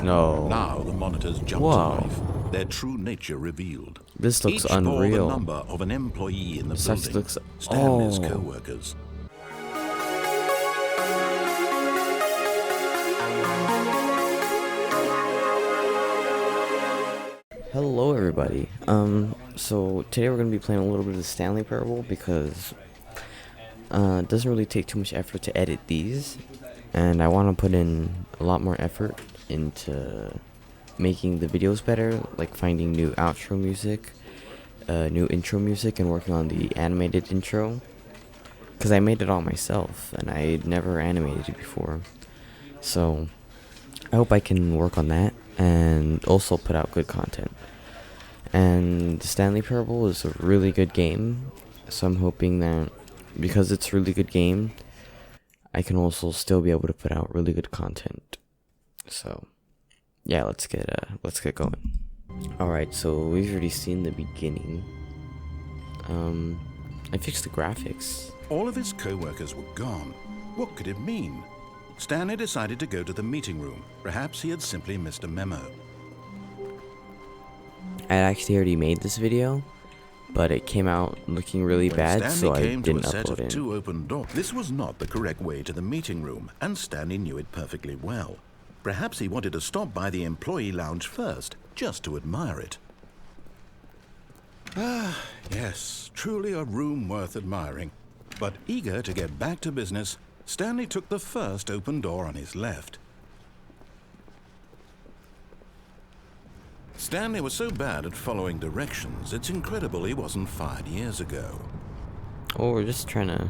No. Now the monitors jump to Whoa. life, their true nature revealed. This looks Each bore the unreal. number of an employee in the This building, looks. Stanley's Oh. co-workers. Hello, everybody. So today we're gonna be playing a little bit of the Stanley Parable because it doesn't really take too much effort to edit these, and I want to put in a lot more effort into making the videos better, like finding new outro music, new intro music, and working on the animated intro. Because I made it all myself, and I never animated it before. So I hope I can work on that and also put out good content. And the Stanley Parable is a really good game, so I'm hoping that because it's a really good game, I can also still be able to put out really good content. So yeah, let's get going. All right, so we've already seen the beginning. I fixed the graphics. All of his co-workers were gone. What could it mean? Stanley decided to go to the meeting room. Perhaps he had simply missed a memo. I actually already made this video, but it came out looking really bad, so I didn't upload it. Two open doors. This was not the correct way to the meeting room, and Stanley knew it perfectly well. Perhaps he wanted to stop by the employee lounge first, just to admire it. Ah, yes, truly a room worth admiring. But eager to get back to business, Stanley took the first open door on his left. Stanley was so bad at following directions, it's incredible he wasn't fired years ago. Oh, we're just trying to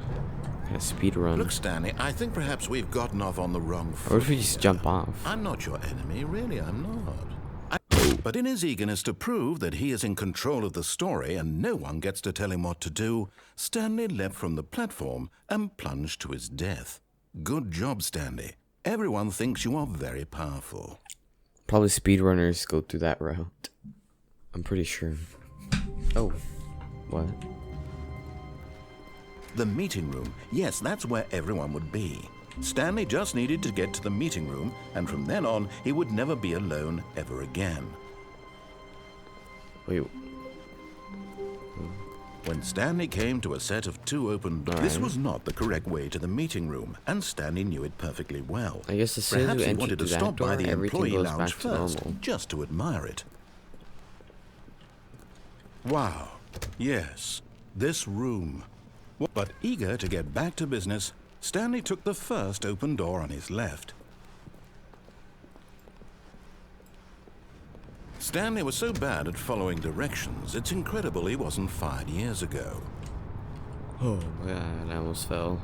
speed run. Look, Stanley, I think perhaps we've gotten off on the wrong foot. Or if we just jump off. I'm not your enemy, really, I'm not. But in his eagerness to prove that he is in control of the story and no one gets to tell him what to do, Stanley leapt from the platform and plunged to his death. Good job, Stanley. Everyone thinks you are very powerful. Probably speedrunners go through that route. I'm pretty sure. Oh, what? The meeting room. Yes, that's where everyone would be. Stanley just needed to get to the meeting room, and from then on, he would never be alone ever again. Wait. When Stanley came to a set of two open doors, this was not the correct way to the meeting room, and Stanley knew it perfectly well. I guess as soon as Perhaps we he enter wanted to that stop by door, the everything employee goes lounge back to first, normal. just to admire it. Wow, yes, this room. But eager to get back to business, Stanley took the first open door on his left. Stanley was so bad at following directions, it's incredible he wasn't fired years ago. Oh my god, I almost fell.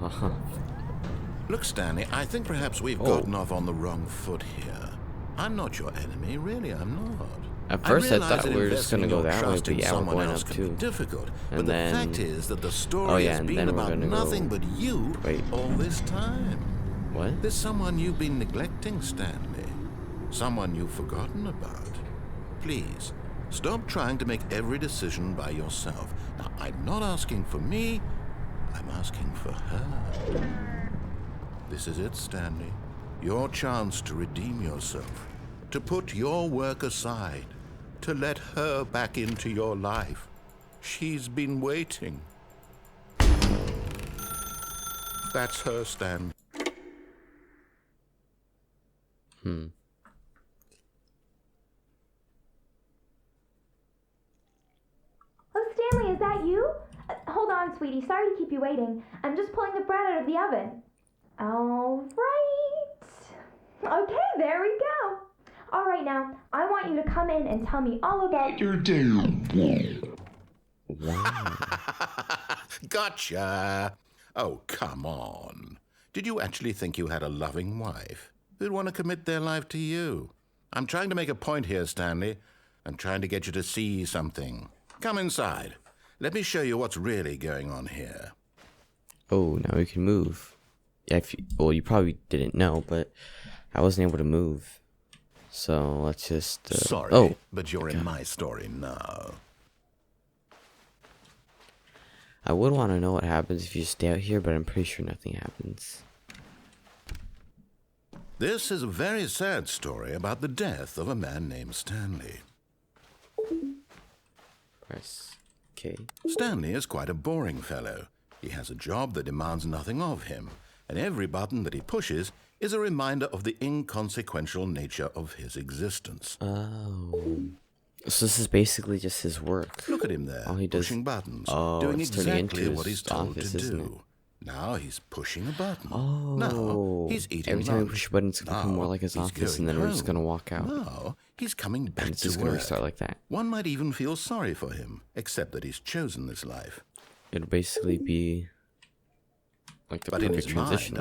Look, Stanley, I think perhaps we've gotten off on the wrong foot here. I'm not your enemy, really, I'm not. At first I realize thought we were just gonna go that way, but yeah, we're going up too. Difficult, And but then, the fact is that the story has been about nothing but you all this time. What? There's someone you've been neglecting, Stanley. Someone you've forgotten about. Please, stop trying to make every decision by yourself. Now, I'm not asking for me, I'm asking for her. This is it, Stanley. Your chance to redeem yourself, to put your work aside, to let her back into your life. She's been waiting. That's her, Stanley. Stanley, is that you? Hold on, sweetie. Sorry to keep you waiting. I'm just pulling the bread out of the oven. All right. Okay, there we go. All right, now, I want you to come in and tell me all about your day. Wow. Gotcha. Oh, come on. Did you actually think you had a loving wife who'd want to commit their life to you? I'm trying to make a point here, Stanley. I'm trying to get you to see something. Come inside. Let me show you what's really going on here. Oh, now we can move. Yeah, well, you probably didn't know, but I wasn't able to move. So let's just. Sorry, but you're in my story now. I would want to know what happens if you stay out here, but I'm pretty sure nothing happens. This is a very sad story about the death of a man named Stanley. Press K. Stanley is quite a boring fellow. He has a job that demands nothing of him, and every button that he pushes is a reminder of the inconsequential nature of his existence. Oh. So this is basically just his work. Look at him there, All he does... pushing buttons, Oh, doing it's turning exactly into what his he's told office, to isn't it? do. Now he's pushing a button. Oh. Now he's eating Every time lunch. you push a button, it's going to become more Now like his he's office, and going then we're just home. going to walk out. Now he's coming back And it's to just work. going to restart like that. One might even feel sorry for him, except that he's chosen this life. It'll basically be like the But in perfect his transition.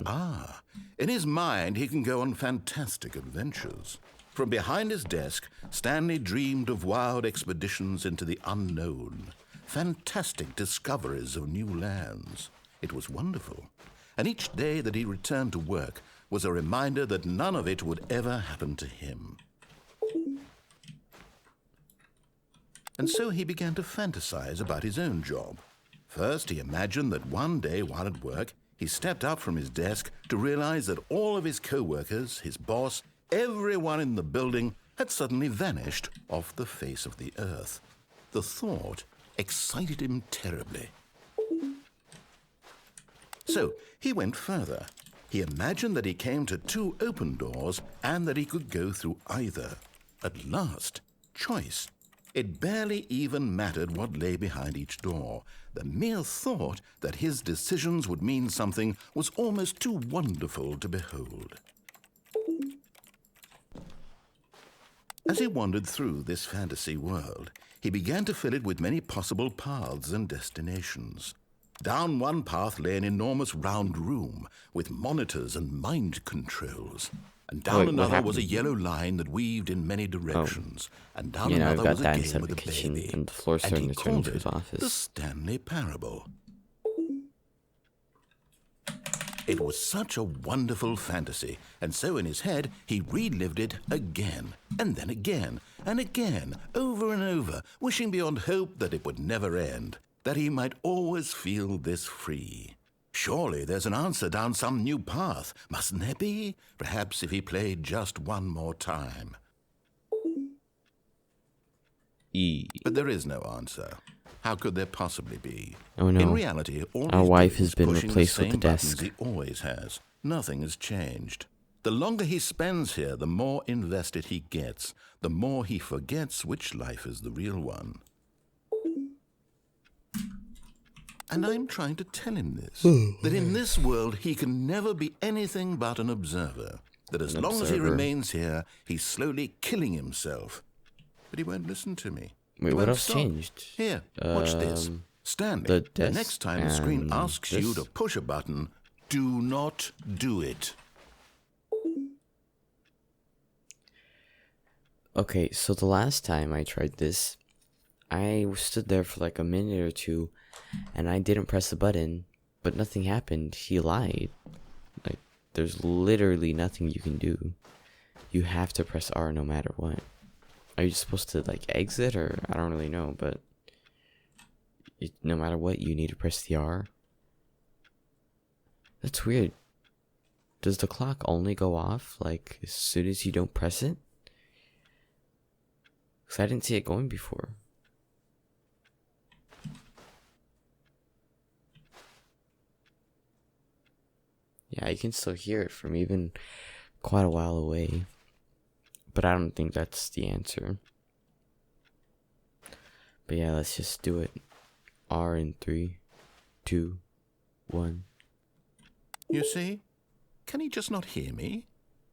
in his mind, he can go on fantastic adventures. From behind his desk, Stanley dreamed of wild expeditions into the unknown, fantastic discoveries of new lands. It was wonderful. And each day that he returned to work was a reminder that none of it would ever happen to him. And so he began to fantasize about his own job. First, he imagined that one day while at work, he stepped up from his desk to realize that all of his co-workers, his boss, everyone in the building had suddenly vanished off the face of the earth. The thought excited him terribly. So he went further. He imagined that he came to 2 open doors and that he could go through either. At last, choice. It barely even mattered what lay behind each door. The mere thought that his decisions would mean something was almost too wonderful to behold. As he wandered through this fantasy world, he began to fill it with many possible paths and destinations. Down one path lay an enormous round room with monitors and mind controls. And down another was a yellow line that weaved in many directions. And down another was a game with a baby. And the floor's starting to turn into his office. The Stanley Parable. It was such a wonderful fantasy, and so in his head he relived it again, and then again, and again, over and over, wishing beyond hope that it would never end, that he might always feel this free. Surely there's an answer down some new path, mustn't there be? Perhaps if he played just one more time. But there is no answer. How could there possibly be? Oh no. In reality, all Our he's wife doing has is been pushing replaced the with the same buttons desk. he always has. Nothing has changed. The longer he spends here, the more invested he gets, the more he forgets which life is the real one. And I'm trying to tell him this, that in this world he can never be anything but an observer, that as long as he remains here, he's slowly killing himself. But he won't listen to me. Wait, what else changed? Here, watch this. Stanley, the next time the screen asks you to push a button, do not do it. Okay, so the last time I tried this, I stood there for like a minute or two, and I didn't press the button, but nothing happened. He lied. Like, there's literally nothing you can do. You have to press R no matter what. Are you supposed to, like, exit, or I don't really know, but no matter what, you need to press the R. That's weird. Does the clock only go off, like, as soon as you don't press it? Because I didn't see it going before. Yeah, I can still hear it from even quite a while away. But I don't think that's the answer. But yeah, let's just do it. R in 3, 2, 1. You see? Can he just not hear me?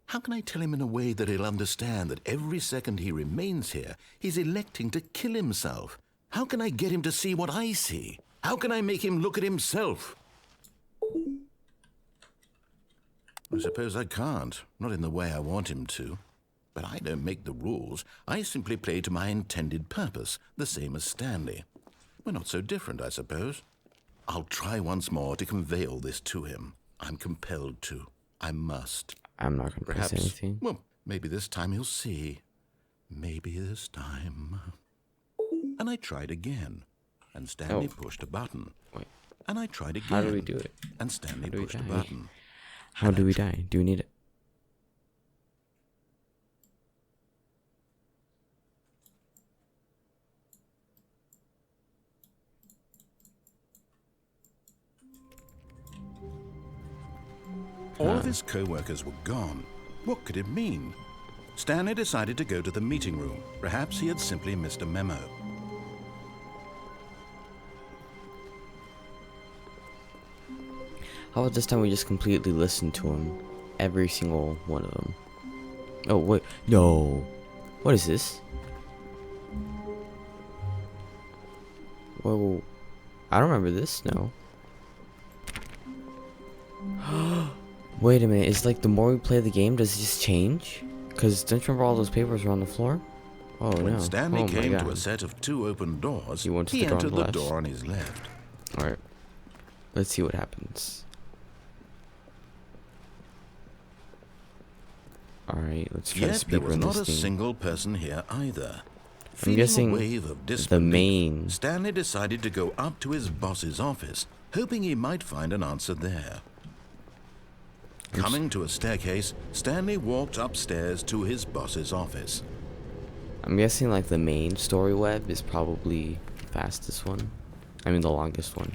How can I tell him in a way that he'll understand that every second he remains here, he's electing to kill himself? How can I get him to see what I see? How can I make him look at himself? I suppose I can't, not in the way I want him to. But I don't make the rules. I simply play to my intended purpose, the same as Stanley. We're not so different, I suppose. I'll try once more to convey all this to him. I'm compelled to. I must. I'm not going to press anything. Well, maybe this time he'll see. Maybe this time. And I tried again. And Stanley pushed a button. Wait. And I tried again. How do we do it? And Stanley pushed a button. How do we die? Do we need it? All of his co-workers were gone. What could it mean? Stanley decided to go to the meeting room. Perhaps he had simply missed a memo. How about this time we just completely listen to him? Every single one of them. Oh, wait. No. What is this? Whoa. I don't remember this, no. Wait a minute, it's like the more we play the game, does it just change? Because don't you remember all those papers were on the floor? Oh When no. Stanley Oh, came my to God. a set of 2 open doors, He went to he the door on entered the the left. door on his left. Alright. Let's see what happens. Alright, let's try to Yet there speedrun was not this a thing. single person here either. I'm Feeling guessing a wave of the disbelief, main. Stanley decided to go up to his boss's office, hoping he might find an answer there. Coming to a staircase, Stanley walked upstairs to his boss's office. I'm guessing like the main story web is probably the fastest one. I mean the longest one.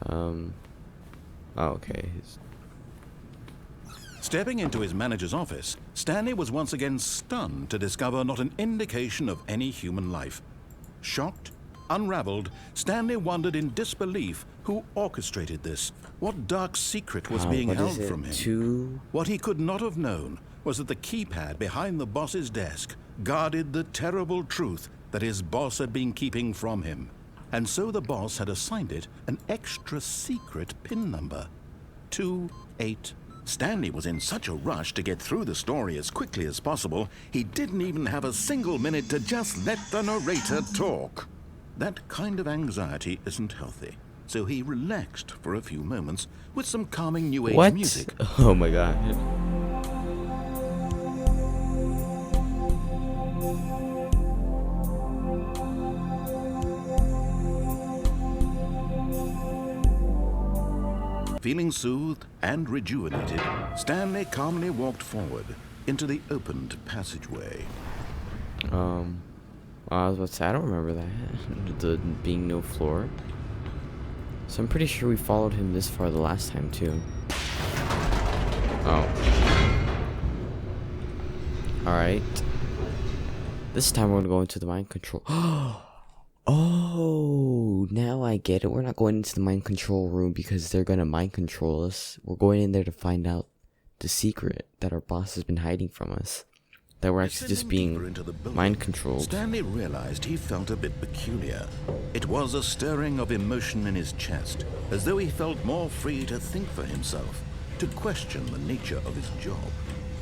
Oh, okay. Stepping into his manager's office, Stanley was once again stunned to discover not an indication of any human life. Shocked, unraveled, Stanley wondered in disbelief who orchestrated this. What dark secret was being what held is it? from him? 2. What he could not have known was that the keypad behind the boss's desk guarded the terrible truth that his boss had been keeping from him. And so the boss had assigned it an extra secret PIN number. 28. Stanley was in such a rush to get through the story as quickly as possible, he didn't even have a single minute to just let the narrator talk. That kind of anxiety isn't healthy, so he relaxed for a few moments with some calming new age What? music. Oh my god. Feeling soothed and rejuvenated, Stanley calmly walked forward into the opened passageway. I was about to say, I don't remember that. The being no floor. So I'm pretty sure we followed him this far the last time too. Oh. Alright. This time we're gonna go into the mind control. Oh, now I get it. We're not going into the mind control room because they're gonna mind control us. We're going in there to find out the secret that our boss has been hiding from us. That we're actually just Descending deeper being into the building, mind controlled. Stanley realized he felt a bit peculiar. It was a stirring of emotion in his chest, as though he felt more free to think for himself, to question the nature of his job.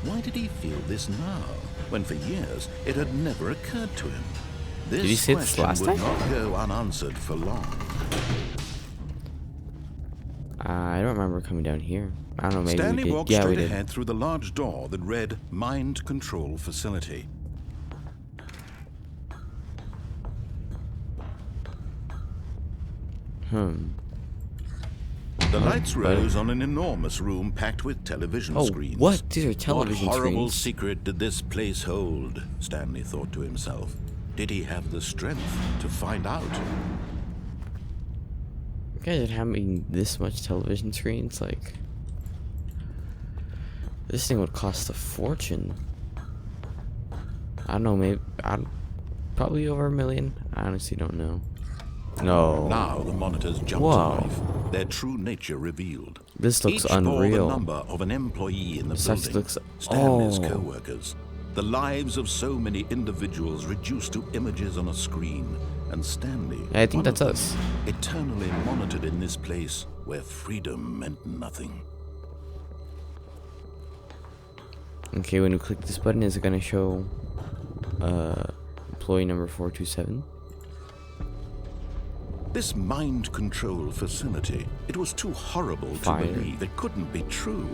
Why did he feel this now, when for years it had never occurred to him? This Did he say this question last would time? not go unanswered for long. I don't remember coming down here. I don't know, maybe Stanley we did. walked Yeah, we straight did. ahead through the large door that read Mind Control Facility. The lights rose on an enormous room packed with television Oh, screens. what? These are television What horrible screens? secret did this place hold? Stanley thought to himself. Did he have the strength to find out? You guys are having this much television screens? Like, this thing would cost a fortune. I don't know, maybe, probably over $1 million. I honestly don't know. No. Now the monitors jumped Whoa. to life, their true nature revealed. This looks Each bore the unreal. number of an employee in the This building. looks- Stanley's oh. co-workers. The lives of so many individuals reduced to images on a screen. And Stanley, I think one that's of us. them, eternally monitored in this place where freedom meant nothing. Okay, when you click this button, is it gonna show employee number 427? This mind control facility, it was too horrible Fire. to believe. It couldn't be true.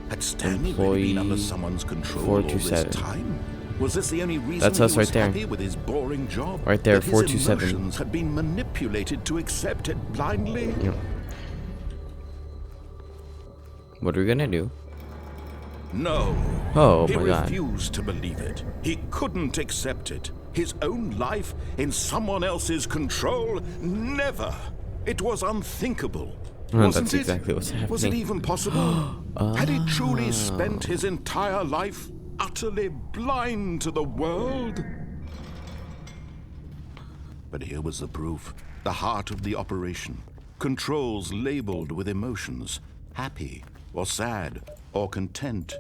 Had Stanley really Employee been under someone's control all this 427. time? Was this the only reason That's he us was right there. happy with his boring job? Right there, That his 427. emotions had been manipulated to accept it blindly? Yep. What are we gonna do? No. Oh He my god. refused to believe it. He couldn't accept it. His own life in someone else's control? Never. It was unthinkable. That's exactly what's happening. Was it even possible? Had he truly spent his entire life utterly blind to the world? But here was the proof. The heart of the operation. Controls labeled with emotions. Happy, or sad, or content.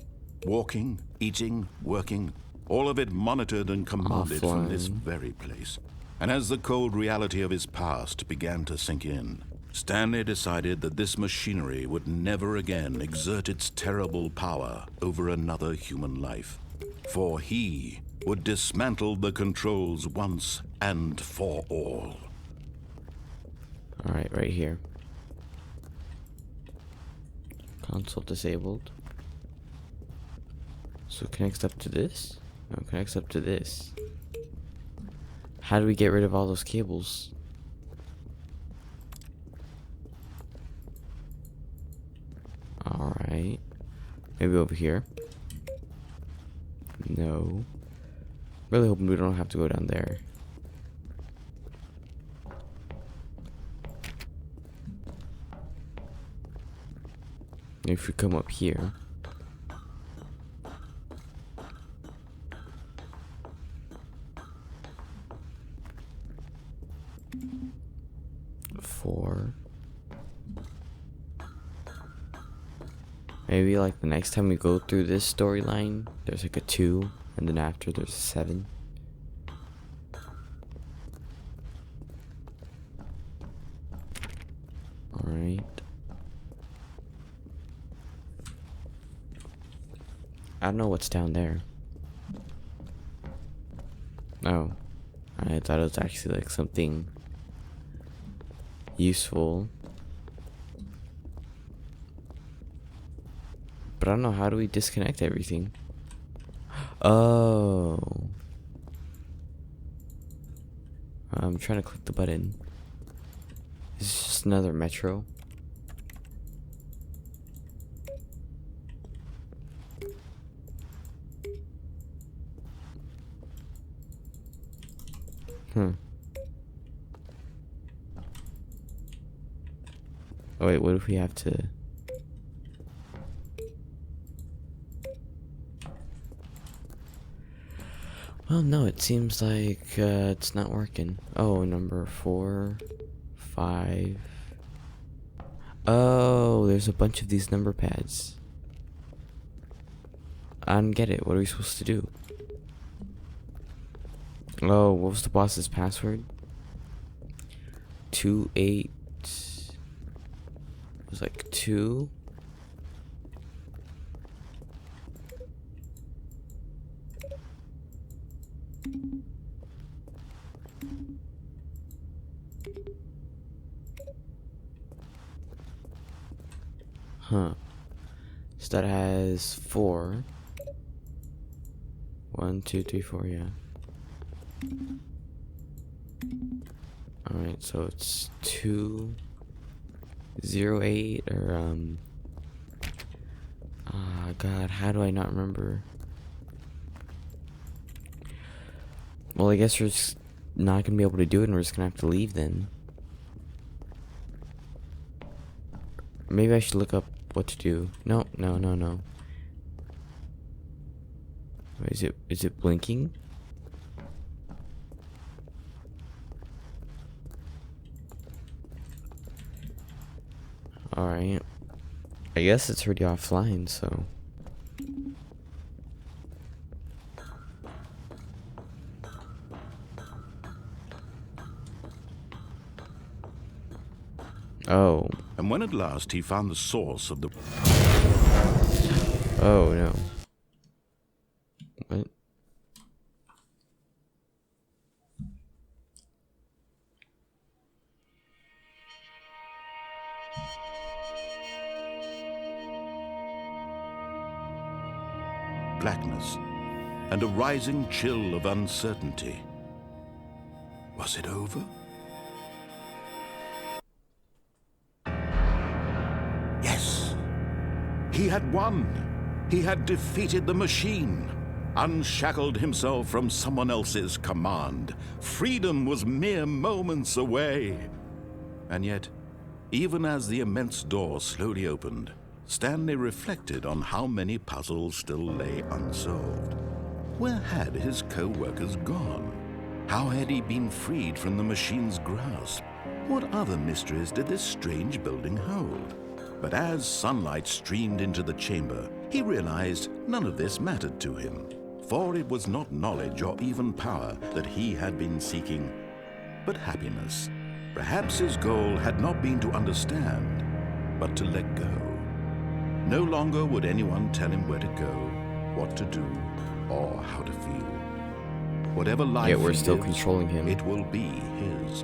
Walking, eating, working. All of it monitored and commanded from this very place. And as the cold reality of his past began to sink in, Stanley decided that this machinery would never again exert its terrible power over another human life. For he would dismantle the controls once and for all. Alright, right here. Console disabled. So it connects up to this? No, it connects up to this. How do we get rid of all those cables? Alright. Maybe over here. No. Really hoping we don't have to go down there. If we come up here. Four. Maybe like the next time we go through this storyline, there's like a 2, and then after there's a 7. Alright. I don't know what's down there. Oh. I thought it was actually like something useful. But I don't know, how do we disconnect everything? Oh. I'm trying to click the button. Is this just another metro? Oh wait, what if we have to... Well, no, it seems like it's not working. Oh, number 4, 5. Oh, there's a bunch of these number pads. I don't get it. What are we supposed to do? Oh, what was the boss's password? 28. It was like 2. Huh. So that has 4. 1, 2, 3, 4, yeah. Alright, so it's 2, 0, 8, or, ah, God, how do I not remember? Well, I guess we're just not gonna be able to do it, and we're just gonna have to leave then. Maybe I should look up what to do. No. Is it blinking? Alright. I guess it's already offline, so. Oh. And when at last he found the source of the... Oh, no. What? blackness and a rising chill of uncertainty. Was it over? Yes. He had won. He had defeated the machine, unshackled himself from someone else's command. Freedom was mere moments away. And yet, Even as the immense door slowly opened, Stanley reflected on how many puzzles still lay unsolved. Where had his co-workers gone? How had he been freed from the machine's grasp? What other mysteries did this strange building hold? But as sunlight streamed into the chamber, he realized none of this mattered to him, for it was not knowledge or even power that he had been seeking, but happiness. Perhaps his goal had not been to understand, but to let go. No longer would anyone tell him where to go, what to do, or how to feel. Whatever life Yet we're he still lives, controlling him. it will be his.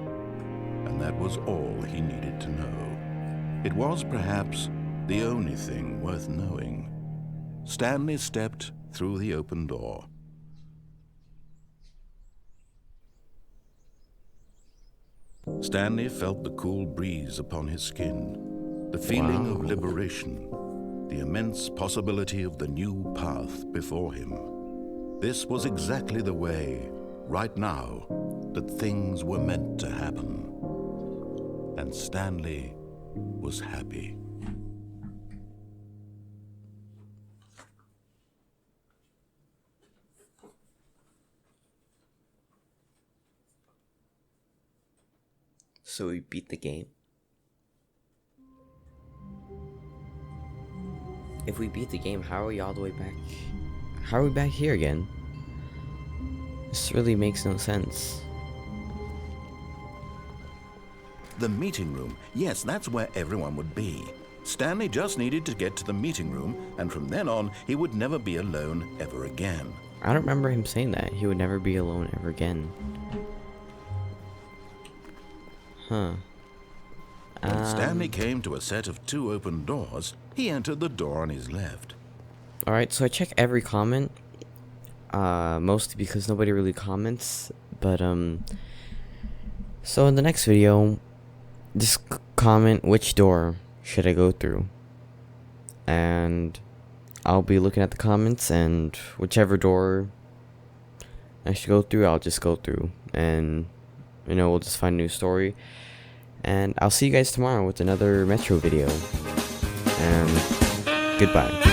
And that was all he needed to know. It was perhaps the only thing worth knowing. Stanley stepped through the open door. Stanley felt the cool breeze upon his skin, the feeling of liberation, the immense possibility of the new path before him. This was exactly the way, right now, that things were meant to happen. And Stanley was happy. So we beat the game. If we beat the game, how are we all the way back? How are we back here again? This really makes no sense. The meeting room. Yes, that's where everyone would be. Stanley just needed to get to the meeting room, and from then on, he would never be alone ever again. I don't remember him saying that. He would never be alone ever again. Huh. When Stanley came to a set of 2 open doors, he entered the door on his left. Alright, so I check every comment. Mostly because nobody really comments. But, so in the next video, just comment which door should I go through. And I'll be looking at the comments, and whichever door I should go through, I'll just go through. And, you know, we'll just find a new story. And I'll see you guys tomorrow with another Metro video. And goodbye.